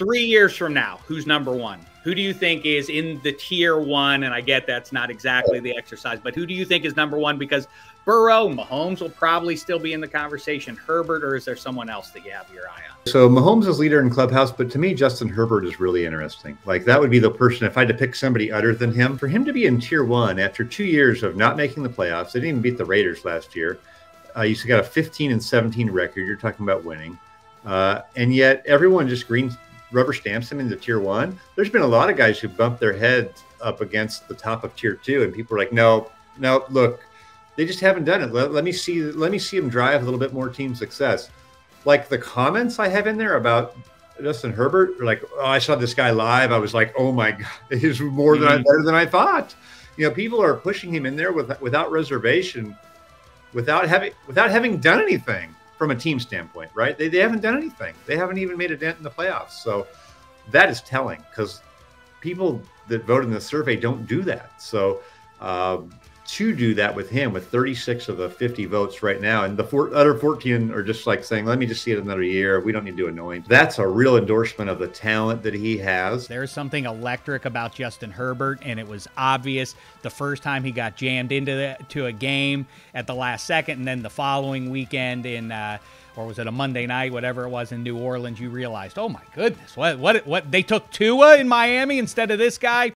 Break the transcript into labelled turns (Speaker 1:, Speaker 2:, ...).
Speaker 1: 3 years from now, who's number one? Who do you think is in the tier one? And I get that's not exactly the exercise, but who do you think is number one? Because Burrow, Mahomes will probably still be in the conversation. Herbert, or is there someone else that you have your eye on?
Speaker 2: So Mahomes is leader in clubhouse, but to me, Justin Herbert is really interesting. Like that would be the person, if I had to pick somebody other than him, for him to be in tier one after 2 years of not making the playoffs. They didn't even beat the Raiders last year. You got a 15-17 record. You're talking about winning. And yet everyone just rubber stamps him into tier one. There's been a lot of guys who bumped their heads up against the top of tier two, and people are like, no, look, they just haven't done it. Let me see him drive a little bit more team success. Like the comments I have in there about Justin Herbert, are like, oh, I saw this guy live. I was like, oh my God, he's more better than I thought. You know, people are pushing him in there without reservation, without having done anything from a team standpoint, right? They haven't done anything. They haven't even made a dent in the playoffs. So that is telling, because people that vote in the survey don't do that. So to do that with him, with 36 of the 50 votes right now, and the other 14 are just like saying, let me just see it another year. We don't need to annoy him. That's a real endorsement of the talent that he has.
Speaker 3: There's something electric about Justin Herbert, and it was obvious the first time he got jammed into a game at the last second, and then the following weekend in or was it a Monday night, whatever it was, in New Orleans, you realized, oh my goodness, what they took Tua in Miami instead of this guy?